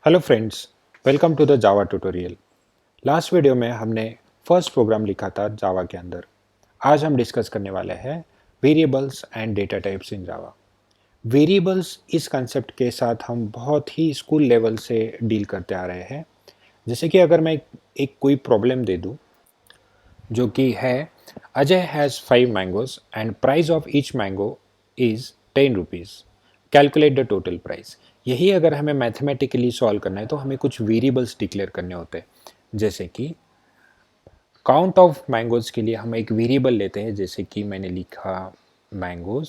Hello friends, welcome to the Java tutorial. Last video में हमने first programme लिखा था जावा के अंदर। आज हम डिस्कस करने वाले हैं variables and data types in Java. Variables इस कंसेप्ट के साथ हम बहुत ही स्कूल लेवल से डील करते आ रहे हैं। जैसे कि अगर मैं एक कोई प्रॉब्लम दे दूं जो कि है Ajay has 5 mangoes and price of each mango is 10 rupees, calculate the total price. यही अगर हमें मैथमेटिकली सॉल्व करना है तो हमें कुछ वेरिएबल्स डिक्लेयर करने होते हैं। जैसे कि काउंट ऑफ मैंगोज के लिए हम एक वेरिएबल लेते हैं, जैसे कि मैंने लिखा mangoes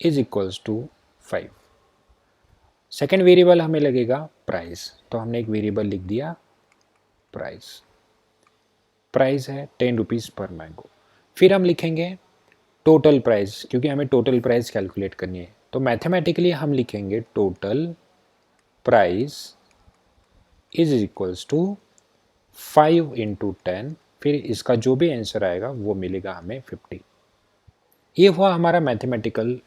is equals to 5। Second variable हमें लगेगा प्राइस, तो हमने एक वेरिएबल लिख दिया प्राइस। प्राइस है 10 रुपीज़ पर मैंगो। फिर हम लिखेंगे टोटल प्राइस, क्योंकि हमें टोटल प्राइस कैलकुलेट करनी है। तो मैथमेटिकली हम लिखेंगे total price is equals to 5 into 10, फिर इसका जो भी आंसर आएगा वो मिलेगा हमें 50। ये हुआ हमारा mathematical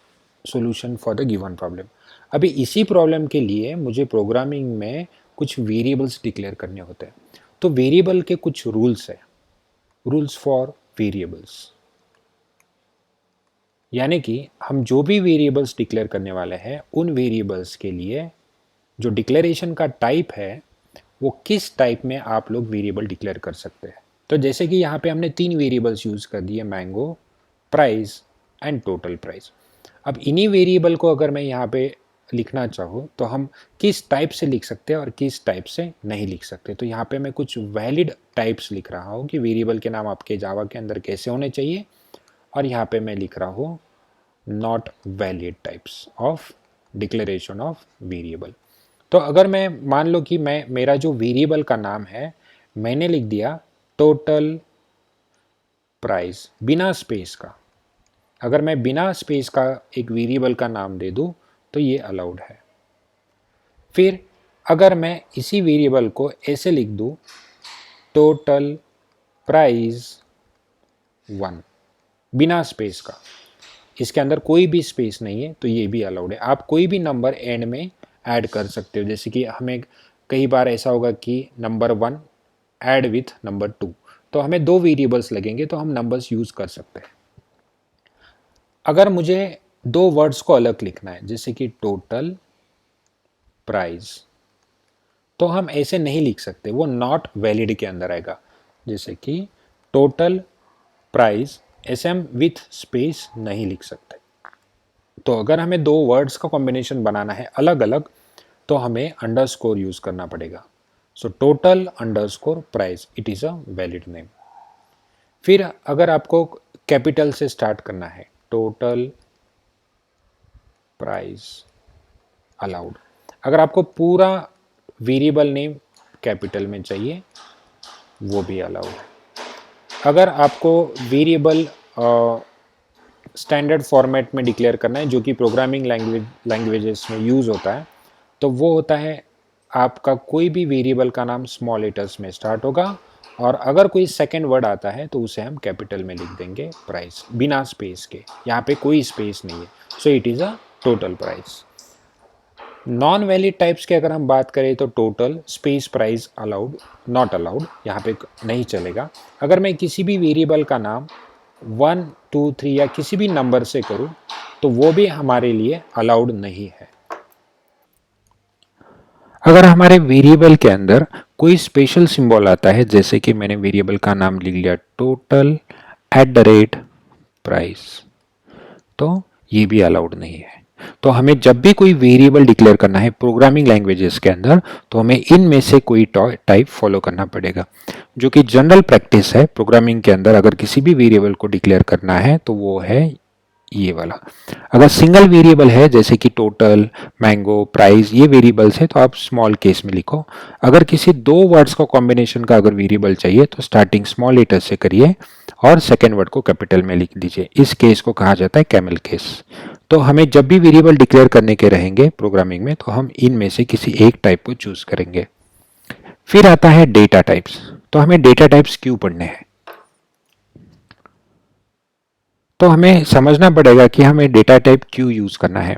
solution for the given problem. अभी इसी प्रॉब्लम के लिए मुझे प्रोग्रामिंग में कुछ वेरिएबल्स डिक्लेयर करने होते हैं। तो वेरिएबल के कुछ रूल्स है, रूल्स फॉर वेरिएबल्स। यानी कि हम जो भी वेरिएबल्स डिक्लेयर करने वाले हैं उन वेरिएबल्स के लिए जो डिक्लेरेशन का टाइप है वो किस टाइप में आप लोग वेरिएबल डिक्लेयर कर सकते हैं। तो जैसे कि यहाँ पे हमने 3 वेरिएबल्स यूज़ कर दिए, mango, price and total price. अब इन्हीं वेरिएबल को अगर मैं यहाँ पे लिखना चाहूँ तो हम किस टाइप से लिख सकते हैं और किस टाइप से नहीं लिख सकते। तो यहाँ पे मैं कुछ वैलिड टाइप्स लिख रहा हूँ कि वेरिएबल के नाम आपके जावा के अंदर कैसे होने चाहिए, और यहाँ पे मैं लिख रहा हूँ not valid types of declaration of variable. तो अगर मैं मान लो कि मैं मेरा जो वेरिएबल का नाम है मैंने लिख दिया टोटल प्राइस बिना स्पेस का। अगर मैं बिना स्पेस का एक वेरिएबल का नाम दे दूं तो ये अलाउड है। फिर अगर मैं इसी वेरिएबल को ऐसे लिख दूं टोटल प्राइस 1 बिना स्पेस का, इसके अंदर कोई भी स्पेस नहीं है, तो ये भी अलाउड है। आप कोई भी नंबर एंड में ऐड कर सकते हो। जैसे कि हमें कई बार ऐसा होगा कि नंबर 1 ऐड विथ नंबर 2, तो हमें 2 वेरिएबल्स लगेंगे तो हम नंबर्स यूज कर सकते हैं। अगर मुझे 2 वर्ड्स को अलग लिखना है, जैसे कि टोटल प्राइस, तो हम ऐसे नहीं लिख सकते, वो नॉट वैलिड के अंदर आएगा। जैसे कि टोटल प्राइस ऐसे हम विथ स्पेस नहीं लिख सकते। तो अगर हमें 2 वर्ड्स का कॉम्बिनेशन बनाना है अलग अलग, तो हमें अंडरस्कोर यूज करना पड़ेगा। So total underscore price, it is a valid name. फिर अगर आपको कैपिटल से स्टार्ट करना है, टोटल प्राइस अलाउड। अगर आपको पूरा वेरिएबल नेम कैपिटल में चाहिए वो भी अलाउड है। अगर आपको वेरिएबल स्टैंडर्ड फॉर्मेट में डिक्लेयर करना है जो कि प्रोग्रामिंग लैंग्वेजेस में यूज़ होता है, तो वो होता है आपका कोई भी वेरिएबल का नाम स्मॉल लेटर्स में स्टार्ट होगा, और अगर कोई सेकेंड वर्ड आता है तो उसे हम कैपिटल में लिख देंगे प्राइस बिना स्पेस के। यहाँ पे कोई स्पेस नहीं है, so it is a total price. Non valid types की अगर हम बात करें तो total space price allowed, not allowed, यहाँ पे नहीं चलेगा। अगर मैं किसी भी वेरिएबल का नाम 1 2 3 या किसी भी नंबर से करूँ तो वो भी हमारे लिए अलाउड नहीं है। अगर हमारे वेरिएबल के अंदर कोई स्पेशल सिंबल आता है, जैसे कि मैंने वेरिएबल का नाम लिख लिया टोटल @प्राइस, तो ये भी अलाउड नहीं है। तो हमें जब भी कोई वेरिएबल डिक्लेयर करना है प्रोग्रामिंग लैंग्वेजेस के अंदर, तो हमें इनमें से कोई टाइप फॉलो करना पड़ेगा, जो कि जनरल प्रैक्टिस है प्रोग्रामिंग के अंदर। अगर किसी भी वेरिएबल को डिक्लेयर करना है तो वो है ये वाला। अगर सिंगल वेरिएबल है जैसे कि टोटल, मैंगो, प्राइस, ये वेरिएबल्स है तो आप स्मॉल केस में लिखो। अगर किसी 2 वर्ड्स का कॉम्बिनेशन का अगर वेरिएबल चाहिए तो स्टार्टिंग स्मॉल लेटर से करिए और सेकेंड वर्ड को कैपिटल में लिख दीजिए। इस केस को कहा जाता है कैमल केस। तो हमें जब भी वेरिएबल डिक्लेयर करने के रहेंगे प्रोग्रामिंग में तो हम इनमें से किसी एक टाइप को चूज करेंगे। फिर आता है डेटा टाइप्स। तो हमें डेटा टाइप्स क्यों पढ़ने हैं, तो हमें समझना पड़ेगा कि हमें डेटा टाइप क्यों यूज करना है।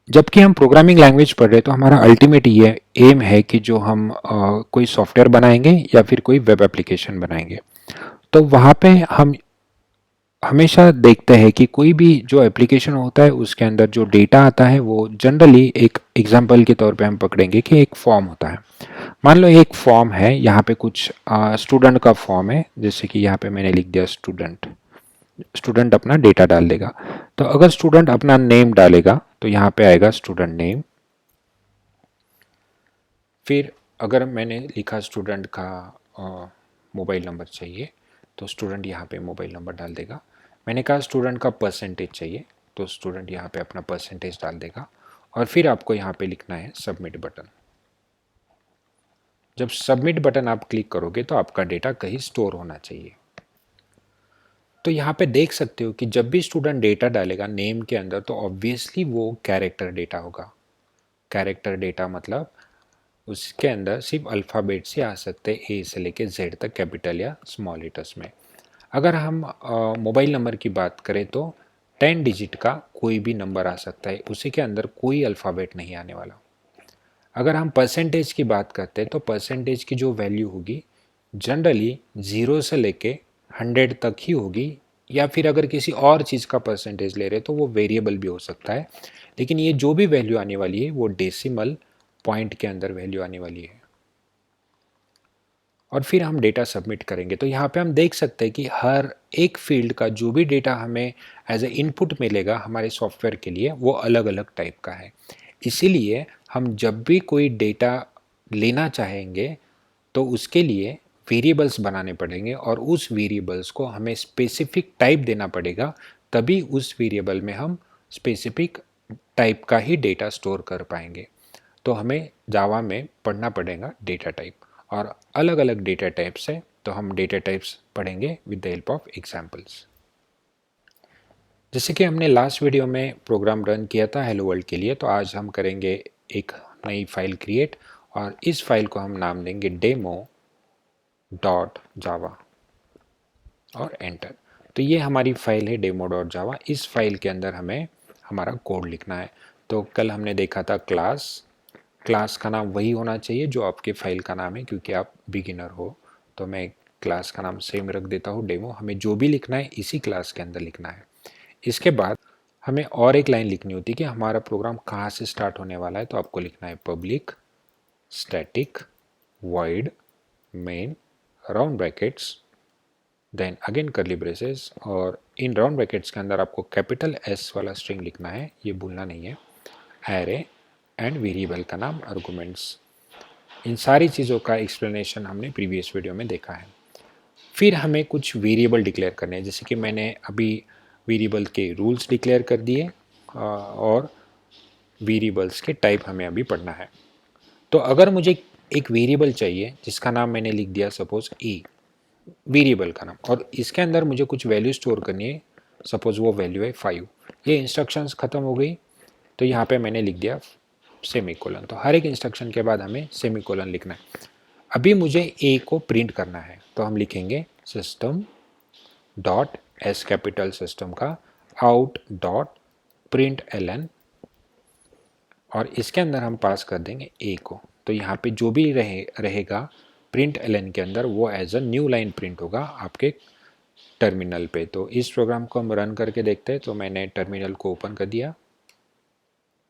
जबकि हम प्रोग्रामिंग लैंग्वेज पढ़ रहे हैं तो हमारा अल्टीमेट ये एम है कि जो हम कोई सॉफ्टवेयर बनाएंगे या फिर कोई वेब एप्लीकेशन बनाएंगे, तो वहाँ पे हम हमेशा देखते हैं कि कोई भी जो एप्लीकेशन होता है उसके अंदर जो डेटा आता है वो जनरली एक एग्जांपल के तौर पे हम पकड़ेंगे कि एक फॉर्म होता है। मान लो एक फॉर्म है, यहाँ पे कुछ स्टूडेंट का फॉर्म है, जैसे कि यहाँ पे मैंने लिख दिया स्टूडेंट। स्टूडेंट अपना डेटा डाल देगा। तो अगर स्टूडेंट अपना नेम डालेगा तो यहाँ पे आएगा स्टूडेंट नेम। फिर अगर मैंने लिखा स्टूडेंट का मोबाइल नंबर चाहिए तो स्टूडेंट यहाँ पे मोबाइल नंबर डाल देगा। मैंने कहा स्टूडेंट का परसेंटेज चाहिए तो स्टूडेंट यहाँ पे अपना परसेंटेज डाल देगा। और फिर आपको यहाँ पे लिखना है सबमिट बटन। जब सबमिट बटन आप क्लिक करोगे तो आपका डेटा कहीं स्टोर होना चाहिए। तो यहाँ पे देख सकते हो कि जब भी स्टूडेंट डेटा डालेगा नेम के अंदर तो ऑब्वियसली वो कैरेक्टर डेटा होगा। कैरेक्टर डेटा मतलब उसके अंदर सिर्फ अल्फ़ाबेट से आ सकते हैं, ए से लेके जेड तक, कैपिटल या स्मॉल लेटर्स में। अगर हम मोबाइल नंबर की बात करें तो 10 डिजिट का कोई भी नंबर आ सकता है, उसी के अंदर कोई अल्फ़ाबेट नहीं आने वाला। अगर हम परसेंटेज की बात करते हैं तो परसेंटेज की जो वैल्यू होगी जनरली 0 से लेके 100 तक ही होगी, या फिर अगर किसी और चीज़ का परसेंटेज ले रहे तो वो वेरिएबल भी हो सकता है। लेकिन ये जो भी वैल्यू आने वाली है वो डेसिमल पॉइंट के अंदर वैल्यू आने वाली है। और फिर हम डेटा सबमिट करेंगे तो यहाँ पे हम देख सकते हैं कि हर एक फील्ड का जो भी डेटा हमें एज ए इनपुट मिलेगा हमारे सॉफ्टवेयर के लिए वो अलग अलग टाइप का है। इसीलिए हम जब भी कोई डेटा लेना चाहेंगे तो उसके लिए वेरिएबल्स बनाने पड़ेंगे और उस वेरिएबल्स को हमें स्पेसिफिक टाइप देना पड़ेगा, तभी उस वेरिएबल में हम स्पेसिफिक टाइप का ही डेटा स्टोर कर पाएंगे। तो हमें जावा में पढ़ना पड़ेगा डेटा टाइप, और अलग अलग डेटा टाइप्स है तो हम डेटा टाइप्स पढ़ेंगे with the help of examples. जैसे कि हमने लास्ट वीडियो में प्रोग्राम रन किया था हेलो वर्ल्ड के लिए, तो आज हम करेंगे एक नई फाइल क्रिएट और इस फाइल को हम नाम देंगे डेमो डॉट जावा और एंटर। तो ये हमारी फाइल है डेमो डॉट जावा। इस फाइल के अंदर हमें हमारा कोड लिखना है। तो कल हमने देखा था क्लास, क्लास का नाम वही होना चाहिए जो आपके फाइल का नाम है, क्योंकि आप बिगिनर हो। तो मैं क्लास का नाम सेम रख देता हूँ डेमो। हमें जो भी लिखना है इसी क्लास के अंदर लिखना है। इसके बाद हमें और एक लाइन लिखनी होती है कि हमारा प्रोग्राम कहाँ से स्टार्ट होने वाला है। तो आपको लिखना है public static void main round brackets then again curly braces, और इन राउंड ब्रैकेट्स के अंदर आपको कैपिटल एस वाला स्ट्रिंग लिखना है, ये भूलना नहीं है, एरे एंड वेरिएबल का नाम आर्गुमेंट्स। इन सारी चीज़ों का एक्सप्लेनेशन हमने प्रीवियस वीडियो में देखा है। फिर हमें कुछ वेरिएबल डिक्लेयर करने हैं, जैसे कि मैंने अभी वेरिएबल के रूल्स डिक्लेयर कर दिए और वेरिएबल्स के टाइप हमें अभी पढ़ना है। तो अगर मुझे एक वेरिएबल चाहिए जिसका नाम मैंने लिख दिया सपोज ए, वेरिएबल का नाम, और इसके अंदर मुझे कुछ वैल्यू स्टोर करनी है, सपोज वो वैल्यू है 5। ये इंस्ट्रक्शंस खत्म हो गई तो यहाँ पे मैंने लिख दिया सेमीकोलन। तो हर एक इंस्ट्रक्शन के बाद हमें सेमीकोलन लिखना है। अभी मुझे ए को प्रिंट करना है तो हम लिखेंगे system dot S capital system का आउट डॉट प्रिंट एल, और इसके अंदर हम पास कर देंगे ए को। तो यहाँ पे जो भी रहेगा प्रिंट एल के अंदर वो as a new line print होगा आपके टर्मिनल पे। तो इस प्रोग्राम को हम रन करके देखते हैं। तो मैंने टर्मिनल को ओपन कर दिया।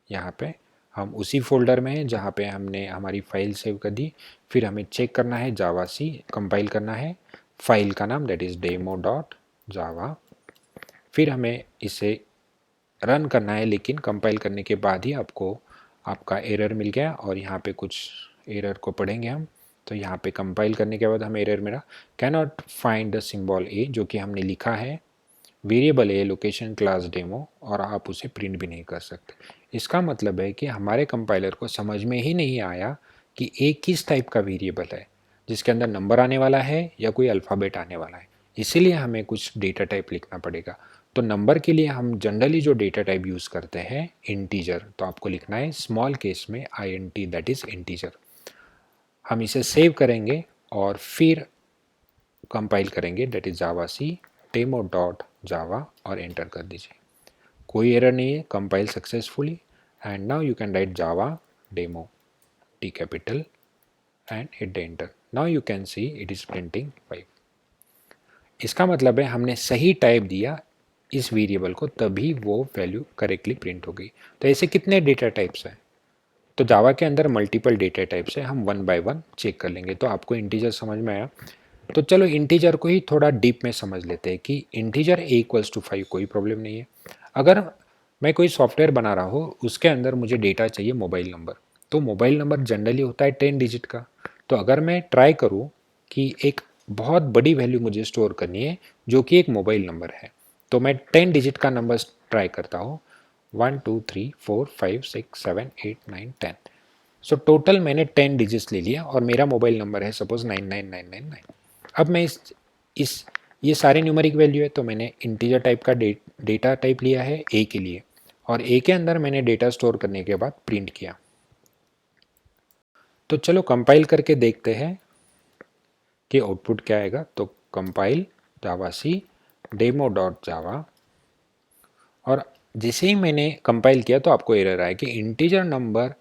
यहाँ पे हम उसी फोल्डर में हैं जहाँ पे हमने हमारी फाइल सेव कर दी। फिर हमें चेक करना है जावा सी, कंपाइल करना है फाइल का नाम दैट इज़ डेमो डॉट जावा। फिर हमें इसे रन करना है, लेकिन कंपाइल करने के बाद ही आपको आपका एरर मिल गया, और यहाँ पे कुछ एरर को पढ़ेंगे हम। तो यहाँ पे कंपाइल करने के बाद हमें एरर मिला can not find the symbol A, जो कि हमने लिखा है variable A location class demo, और आप उसे प्रिंट भी नहीं कर सकते। इसका मतलब है कि हमारे कंपाइलर को समझ में ही नहीं आया कि ए किस टाइप का वेरिएबल है, जिसके अंदर नंबर आने वाला है या कोई अल्फ़ाबेट आने वाला है। इसीलिए हमें कुछ डेटा टाइप लिखना पड़ेगा। तो नंबर के लिए हम जनरली जो डेटा टाइप यूज़ करते हैं इंटीजर, तो आपको लिखना है स्मॉल केस में INT दैट इज़ इंटीजर। हम इसे सेव करेंगे और फिर कंपाइल करेंगे that is Java C demo dot Java और एंटर कर दीजिए। कोई एरर नहीं है, compile successfully and now you can write Java demo D capital and hit the enter. Now you can see it is printing 5. इसका मतलब है हमने सही टाइप दिया इस वेरिएबल को, तभी वो वैल्यू करेक्टली प्रिंट हो गई। तो ऐसे कितने डेटा टाइप्स हैं? तो जावा के अंदर मल्टीपल डेटा टाइप्स है, हम वन बाय वन चेक कर लेंगे। तो आपको इंटीजर समझ में आया, तो चलो इंटीजर को ही थोड़ा डीप में समझ लेते हैं कि इंटीजर a इक्वल्स टू 5 कोई प्रॉब्लम नहीं है। अगर मैं कोई सॉफ्टवेयर बना रहा हूँ, उसके अंदर मुझे डेटा चाहिए मोबाइल नंबर, तो मोबाइल नंबर जनरली होता है 10 डिजिट का। तो अगर मैं ट्राई करूँ कि एक बहुत बड़ी वैल्यू मुझे स्टोर करनी है जो कि एक मोबाइल नंबर है, तो मैं 10 डिजिट का नंबर ट्राई करता हूँ, 1 2 3 4 5 6 7 8 9 10। सो टोटल मैंने 10 डिजिट्स ले लिया और मेरा मोबाइल नंबर है सपोज 99999। अब मैं इस ये सारे न्यूमेरिक वैल्यू है, तो मैंने इंटीजर टाइप का डेटा टाइप लिया है ए के लिए, और ए के अंदर मैंने डेटा स्टोर करने के बाद प्रिंट किया। तो चलो कंपाइल करके देखते हैं कि आउटपुट क्या आएगा। तो कंपाइल जावा सी डेमो डॉट जावा, और जैसे ही मैंने कंपाइल किया तो आपको एरर आया कि इंटीजर नंबर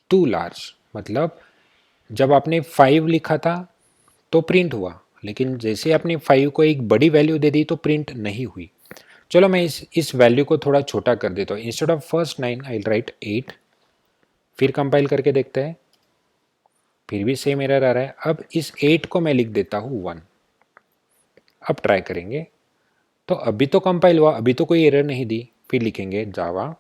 टू लार्ज, मतलब जब आपने 5 लिखा था तो प्रिंट हुआ, लेकिन जैसे आपने 5 को एक बड़ी वैल्यू दे दी तो प्रिंट नहीं हुई। चलो मैं इस वैल्यू को थोड़ा छोटा कर देता हूँ। Instead of first 9 I right 8। फिर कंपाइल करके देखते हैं, फिर भी सेम एरर आ रहा है। अब इस 8 को मैं लिख देता हूँ 1। अब ट्राई करेंगे, तो अभी तो कंपाइल हुआ, अभी तो कोई एरर नहीं दी। फिर लिखेंगे जावा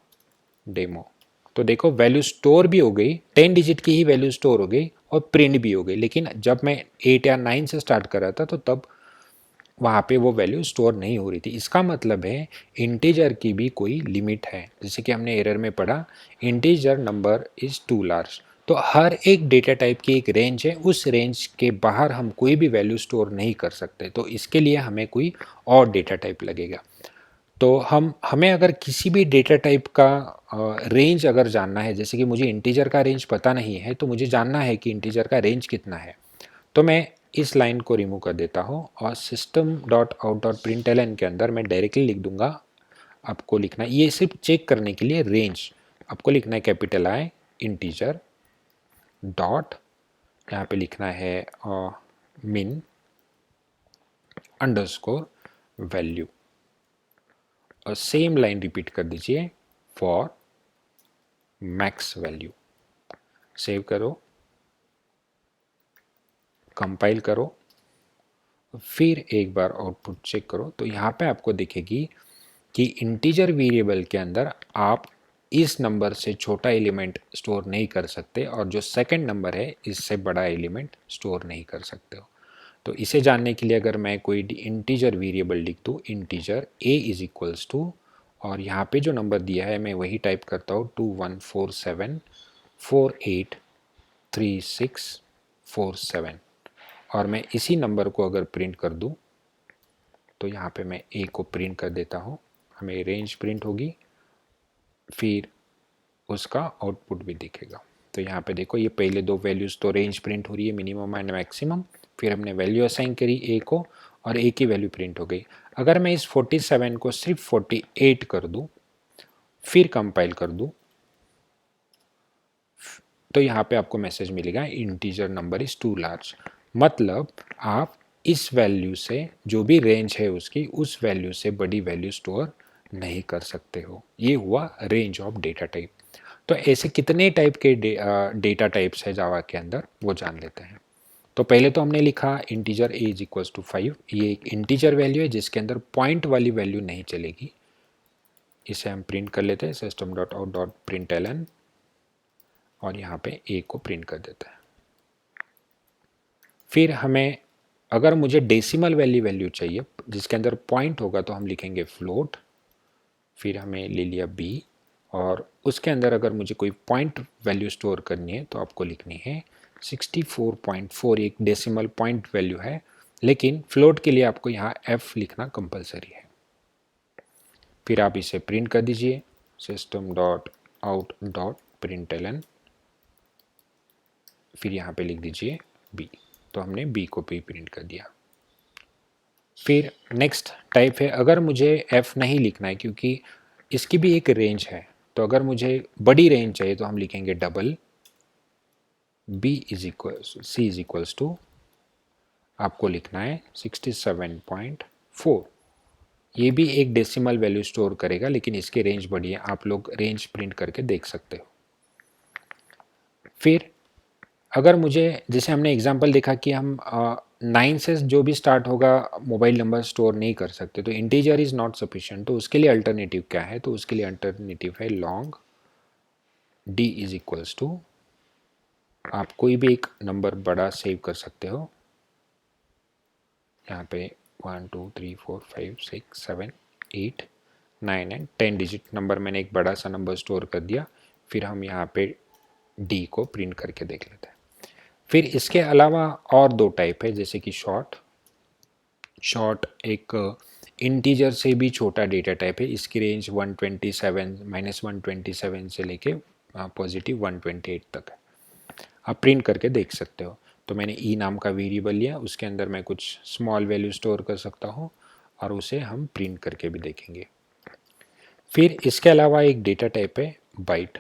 डेमो, तो देखो वैल्यू स्टोर भी हो गई, 10 डिजिट की ही वैल्यू स्टोर हो गई और प्रिंट भी हो गई। लेकिन जब मैं 8 या 9 से स्टार्ट कर रहा था तो तब वहाँ पे वो वैल्यू स्टोर नहीं हो रही थी। इसका मतलब है इंटीजर की भी कोई लिमिट है। जैसे कि हमने एरर में पढ़ा, integer number is too large. तो हर एक डेटा टाइप की एक रेंज है, उस रेंज के बाहर हम कोई भी वैल्यू स्टोर नहीं कर सकते। तो इसके लिए हमें कोई और डेटा टाइप लगेगा। तो हमें अगर किसी भी डेटा टाइप का रेंज अगर जानना है, जैसे कि मुझे इंटीजर का रेंज पता नहीं है, तो मुझे जानना है कि इंटीजर का रेंज कितना है, तो मैं इस लाइन को रिमूव कर देता हूँ और system dot out dot println के अंदर मैं डायरेक्टली लिख दूंगा। आपको लिखना, ये सिर्फ चेक करने के लिए रेंज आपको लिखना है कैपिटल आई इंटीजर डॉट, यहाँ पे लिखना है मिन अंडरस्कोर वैल्यू, और सेम लाइन रिपीट कर दीजिए फॉर मैक्स वैल्यू। सेव करो, कंपाइल करो, फिर एक बार आउटपुट चेक करो। तो यहाँ पे आपको दिखेगी कि इंटीजर वेरिएबल के अंदर आप इस नंबर से छोटा एलिमेंट स्टोर नहीं कर सकते, और जो सेकंड नंबर है इससे बड़ा एलिमेंट स्टोर नहीं कर सकते हो। तो इसे जानने के लिए अगर मैं कोई इंटीजर वेरिएबल लिख दूँ, integer a is equals to, और यहाँ पे जो नंबर दिया है मैं वही टाइप करता हूँ 2147483647, और मैं इसी नंबर को अगर प्रिंट कर दूँ तो यहाँ पे मैं a को प्रिंट कर देता हूँ, हमें रेंज प्रिंट होगी, फिर उसका आउटपुट भी दिखेगा। तो यहाँ पे देखो, ये पहले दो वैल्यूज़ तो रेंज प्रिंट हो रही है, मिनिमम एंड मैक्सिमम, फिर हमने वैल्यू असाइन करी a को और a की वैल्यू प्रिंट हो गई। अगर मैं इस 47 को सिर्फ 48 कर दूँ, फिर कंपाइल कर दूँ, तो यहाँ पे आपको मैसेज मिलेगा integer number is too large. मतलब आप इस वैल्यू से, जो भी रेंज है उसकी, उस वैल्यू से बड़ी वैल्यू स्टोर नहीं कर सकते हो। ये हुआ रेंज ऑफ डेटा टाइप। तो ऐसे कितने टाइप के डेटा टाइप्स है जावा के अंदर, वो जान लेते हैं। तो पहले तो हमने लिखा integer a is equals to 5। ये एक इंटीजर वैल्यू है जिसके अंदर पॉइंट वाली वैल्यू नहीं चलेगी। इसे हम प्रिंट कर लेते हैं system dot out dot println, और यहाँ पे a को प्रिंट कर देते हैं। फिर हमें अगर मुझे डेसिमल वैल्यू चाहिए जिसके अंदर पॉइंट होगा, तो हम लिखेंगे फ्लोट, फिर हमें ले लिया b, और उसके अंदर अगर मुझे कोई पॉइंट वैल्यू स्टोर करनी है तो आपको लिखनी है 64.4। एक डेसिमल पॉइंट वैल्यू है, लेकिन फ्लोट के लिए आपको यहाँ f लिखना कंपलसरी है। फिर आप इसे प्रिंट कर दीजिए system dot out dot println, फिर यहाँ पे लिख दीजिए b। तो हमने b को भी प्रिंट कर दिया। फिर नेक्स्ट टाइप है, अगर मुझे f नहीं लिखना है क्योंकि इसकी भी एक रेंज है, तो अगर मुझे बड़ी रेंज चाहिए तो हम लिखेंगे double C is equals to, आपको लिखना है 67.4। ये भी एक डेसिमल वैल्यू स्टोर करेगा, लेकिन इसकी रेंज बड़ी है, आप लोग रेंज प्रिंट करके देख सकते हो। फिर अगर मुझे, जैसे हमने एग्जांपल देखा कि हम 9 से जो भी स्टार्ट होगा मोबाइल नंबर स्टोर नहीं कर सकते, तो इंटीजर इज़ नॉट सफिशिएंट, तो उसके लिए अल्टरनेटिव क्या है? तो उसके लिए अल्टरनेटिव है long D is equals to, आप कोई भी एक नंबर बड़ा सेव कर सकते हो, यहाँ पे 1 2 3 4 5 6 7 8 9 एंड 10 डिजिट नंबर मैंने एक बड़ा सा नंबर स्टोर कर दिया। फिर हम यहाँ पे डी को प्रिंट करके देख लेते हैं। फिर इसके अलावा और दो टाइप है, जैसे कि शॉर्ट एक इंटीजर से भी छोटा डेटा टाइप है, इसकी रेंज 127 से लेके पॉजिटिव 128 तक है, आप प्रिंट करके देख सकते हो। तो मैंने ई नाम का वेरिएबल लिया, उसके अंदर मैं कुछ स्मॉल वैल्यू स्टोर कर सकता हूँ और उसे हम प्रिंट करके भी देखेंगे। फिर इसके अलावा एक डेटा टाइप है बाइट,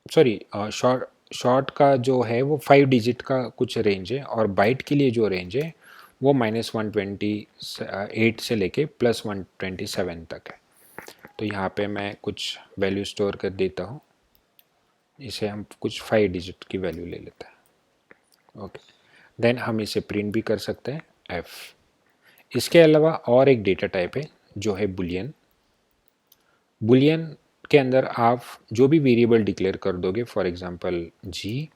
सॉरी शॉर्ट का जो है वो 5 डिजिट का कुछ रेंज है, और बाइट के लिए जो रेंज है वो -128 से लेके +127 तक है। तो यहाँ पे मैं कुछ वैल्यू स्टोर कर देता हूँ, इसे हम कुछ 5 डिजिट की वैल्यू ले लेते हैं। ओके, देन हम इसे प्रिंट भी कर सकते हैं एफ। इसके अलावा और एक डेटा टाइप है जो है बुलियन। बुलियन के अंदर आप जो भी वेरिएबल डिक्लेयर कर दोगे, फॉर एग्जांपल जी,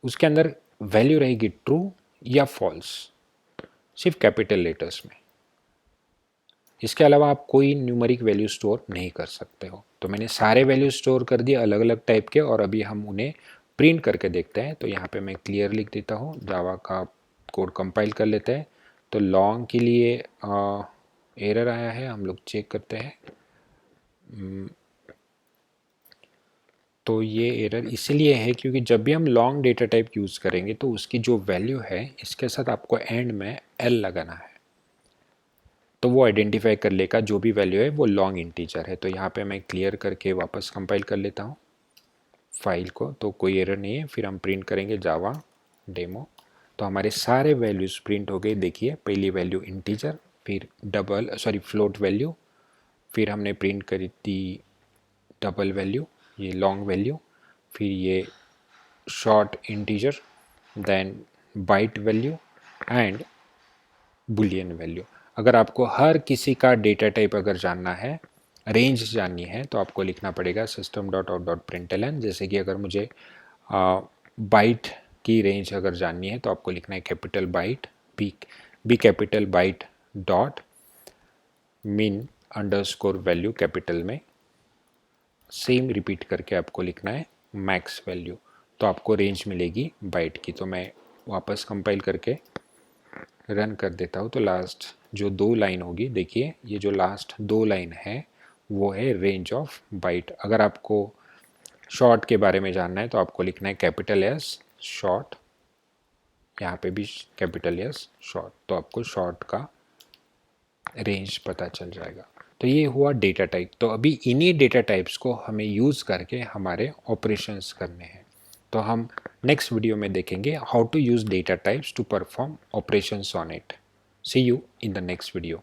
उसके अंदर वैल्यू रहेगी ट्रू या फॉल्स, सिर्फ कैपिटल लेटर्स में। इसके अलावा आप कोई न्यूमेरिक वैल्यू स्टोर नहीं कर सकते हो। तो मैंने सारे वैल्यू स्टोर कर दिए अलग अलग टाइप के, और अभी हम उन्हें प्रिंट करके देखते हैं। तो यहाँ पे मैं क्लियर लिख देता हूँ, जावा का कोड कंपाइल कर लेते हैं। तो लॉन्ग के लिए एरर आया है, हम लोग चेक करते हैं। तो ये एरर इसलिए है क्योंकि जब भी हम लॉन्ग डेटा टाइप यूज़ करेंगे तो उसकी जो वैल्यू है इसके साथ आपको एंड में एल लगाना है, तो वो आइडेंटिफाई कर लेगा जो भी वैल्यू है वो लॉन्ग इंटीजर है। तो यहाँ पे मैं क्लियर करके वापस कंपाइल कर लेता हूँ फाइल को, तो कोई एरर नहीं है। फिर हम प्रिंट करेंगे जावा डेमो, तो हमारे सारे वैल्यूज प्रिंट हो गए। देखिए, पहली वैल्यू इंटीजर, फिर फ्लोट वैल्यू, फिर हमने प्रिंट करी थी डबल वैल्यू, ये लॉन्ग वैल्यू, फिर ये short integer, then byte value and boolean value. अगर आपको हर किसी का डेटा टाइप अगर जानना है, रेंज जाननी है, तो आपको लिखना पड़ेगा system.out.println। जैसे कि अगर मुझे बाइट की रेंज अगर जाननी है तो आपको लिखना है capital byte B capital byte dot min underscore value capital में, सेम रिपीट करके आपको लिखना है मैक्स वैल्यू, तो आपको रेंज मिलेगी बाइट की। तो मैं वापस कंपाइल करके रन कर देता हूँ। तो लास्ट जो दो लाइन होगी, देखिए ये जो लास्ट दो लाइन है वो है रेंज ऑफ बाइट। अगर आपको शॉर्ट के बारे में जानना है तो आपको लिखना है कैपिटल एस शॉर्ट, यहाँ पे भी कैपिटल एस शॉर्ट, तो आपको शॉर्ट का रेंज पता चल जाएगा। तो ये हुआ डेटा टाइप। तो अभी इन्हीं डेटा टाइप्स को हमें यूज़ करके हमारे ऑपरेशंस करने हैं। तो हम नेक्स्ट वीडियो में देखेंगे how to use data types to perform operations on it. See you in the next video.